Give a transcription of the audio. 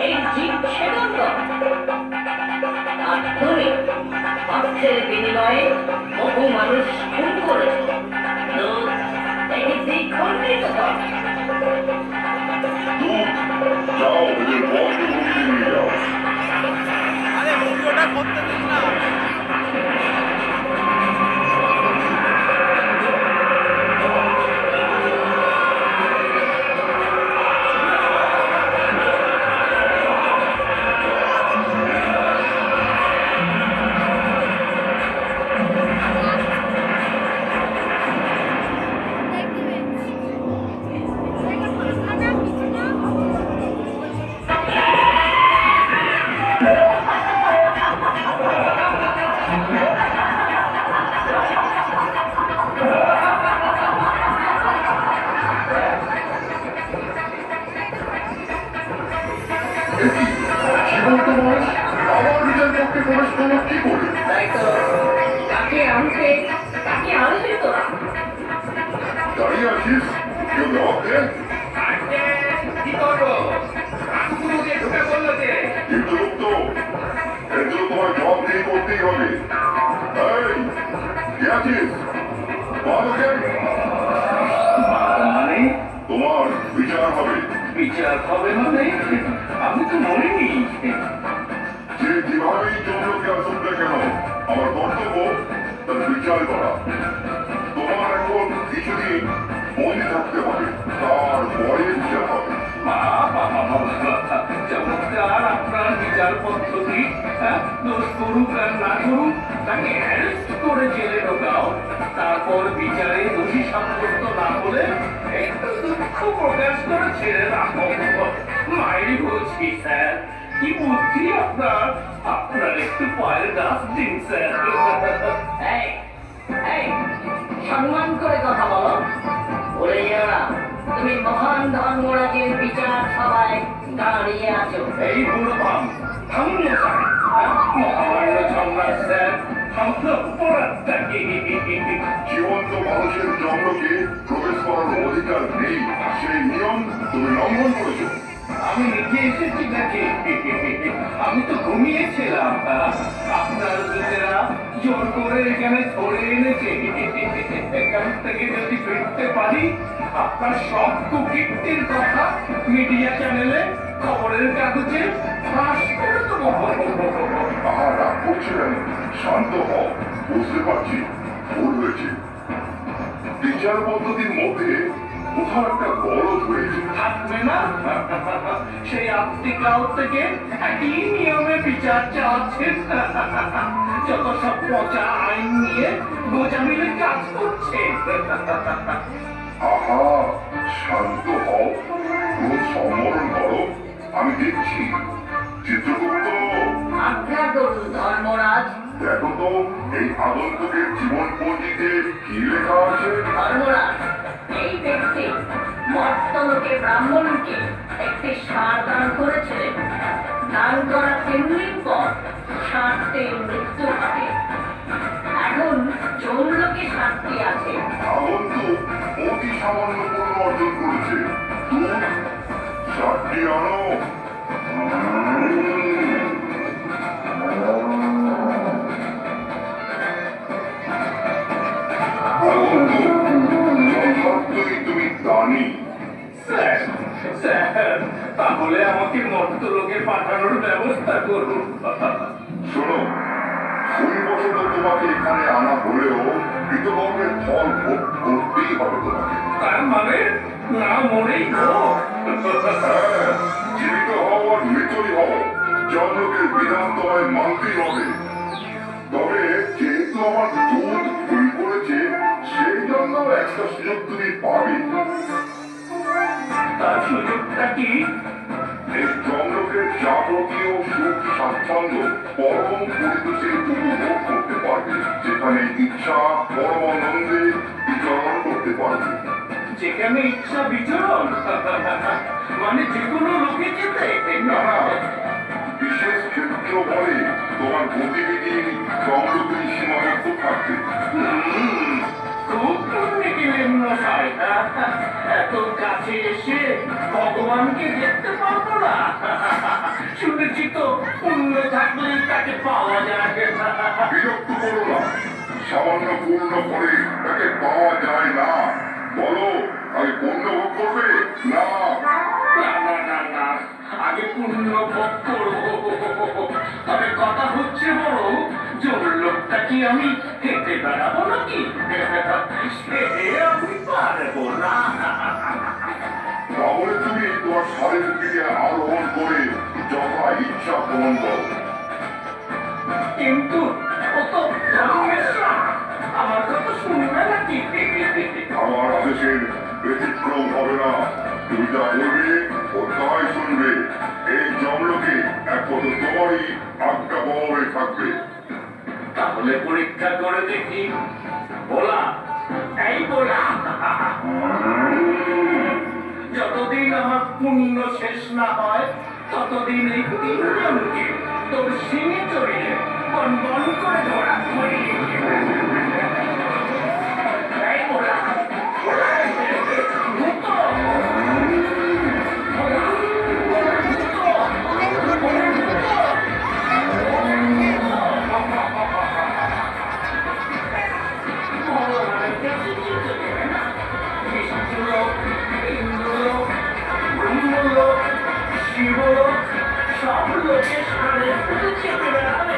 এই জীব ছেদন কর। আর তুমি অর্থের বিনিময়ে বহু মানুষ খুন করেছ, তো এই দিক খণ্ডিত কর। যাও, ওদের বন্ধ করতে নিয়ে যাও। আরে ভিডিওটা করতে দিন না। আমার নিজের পক্ষে প্রবেশ করলো কি করে? তাই তো তাকে আনতে তোরা দাঁড়িয়ে আছিস? কেউ জবাব দে। কি করবো? রাজগুরু যে ঢুকে বললো যে কিন্তু তো এর জন্য তোমার জবাব দিয়ে করতেই হবে। এই, কে আছিস? বাবাকে মানে তোমার বিচার হবে। বিচার হবে মানে আমি তো মরিনি। যে যেভাবেই চন্দ্রকে আসুক না কেন, আমার কর্তব্য তার বিচার করা। তোমার এখন কিছুদিন বন্দি থাকতে হবে, তারপরে বিচার হবে। চমৎকার আপনার বিচার পদ্ধতি। দোষ করুক আর না করুক তাকে অ্যারেস্ট করে জেলে ঢোকাও, তারপর বিচারে দোষী সাব্যস্ত না হলে একটু দুঃখ প্রকাশ করে ছেড়ে রাখো। মাইরি বলছি স্যার, কি বুদ্ধি আপনার একটু পায়ের গাছ দিন স্যার। এই এই সম্মান করে কথা বলো। বলে যেও না তুমি মহান ধর্মরাজের বিচার সভায় দাঁড়িয়ে আছো। এই বুড়ো থামুন স্যার। মহামান্য সম্রাট স্যার, আমরা অপরাধটা কি? জীবন্ত মানুষের জন্মকে প্রবেশ করার অধিকার নেই, সেই নিয়ম তুমি লঙ্ঘন করেছো। আমি নিজে এসেছি নাকি? আমি তো ঘুমিয়েছিলাম। আপনার লোকেরা জোর করে এখানে ধরে এনেছে। এখান থেকে যদি ফিরতে পারি, আপনার সব কুকীর্তির কথা মিডিয়া চ্যানেলে, খবরের কাগজে ফাঁস করে দেবো। তাহার রাগ করছিলেন, শান্ত হও, বুঝতে পারছি ভুল হয়েছে। বিচার পদ্ধতির মধ্যে কোথাও একটা গলদ হয়েছে। থাকবে না? সেই আফ্রিকাও থেকে একই নিয়মে বিচার চাচ্ছেন। যত সব পচা আইন নিয়ে গোজা মিলে কাজ করছে। আহা, শান্ত হও, ক্রোধ সম্বরণ করো, আমি দেখছি। চিত্রগুপ্ত, আজ্ঞা করুন ধর্মরাজ। দেখো তো এই আগন্তুকের জীবন পঞ্জিতে কি লেখা আছে। ধর্মরাজ, এই ব্যক্তি মর্তলোকে ব্রাহ্মণকে একটি ষাঁড় দান করেছিলেন। দান করা 3 দিন পর ষাঁড়টির মৃত্যু ঘটে। এখন যৌনলোকে ষাঁড়টি আছে। আগন্তুক অতি সামান্য পূর্ণ অর্জন করেছে। দুধ 7টি আনো। যথার্থই তুমি দানি। স্যার, স্যার, তাহলে আমাকে মর্তলোকে পাঠানোর ব্যবস্থা করুন। শোনো, ভুলবশত তোমাকে এখানে আনা হলেও কৃতকর্মের ফল ভোগ করতেই হবে তোমাকে। তার মানে না মরেই হোক। হ্যাঁ, জীবিত হও আর মৃতই হও, জন্মকে বিধান তোমায় মানতেই হবে। তবে যেহেতু আমার দুধ ভুল করেছে, সেই জন্য একটা সুযোগ তুমি পাবে। তার সুযোগটা কি? এই চন্দ্রকে যাবতীয় সুখ স্বাচ্ছন্দ্য পরম পরিতোষে উপভোগ করতে পারবে, যেখানে ইচ্ছা পরমানন্দে বিচরণ করতে পারবে। যেখানে ইচ্ছা বিচরণ, মানে যে কোনো লোকে যেতে না না, বিশেষ ক্ষেত্র বলে তোমার গতিবিধি চন্দ্রকেই সীমাবদ্ধ থাকবে। খুব পুণ্যি গেলেন মশাই। হয় এত কাছে এসে ভগবানকে দেখতে পারবো না শুনেছি তো পুণ্য থাকলে তাকে পাওয়া যায় বিরক্ত করো না, সামান্য পূর্ণ করে তাকে পাওয়া যায় না। বলো, আগে পূর্ণ ভোগ করবে না? না না না না আগে পুণ্য ভোগ করবো তবে কথা হচ্ছে বড় জোর লোকটা কি আমি হেঁটে বেড়াবো নাকি সে আমি পারবো না তাহলে তুমি তোমার শারীরিক দিকে আরোহণ করে যথা ইচ্ছা ভ্রমণ করো। কিন্তু ও তো ধর্মেশ্বর আমার কথা শুনবে নাকি আমার আদেশের ব্যতিক্রম হবে না। তুমি যা বলবে ও তাই শুনবে। এই জমলোকে একমাত্র তোমারই আজ্ঞা বহাবে থাকবে। তাহলে পরীক্ষা করে দেখি বলা এই বলা যতদিন আমার পুণ্য শেষ না হয় ততদিন এই তিনজনকে তোর সিনে চড়িয়ে বন বন করে ধরা করি এই বলা বলা ভূত! বলা! বলা ভূত! বলা ভূত! শিবলোক সব লোকের সামনে চেপে বেড়াবে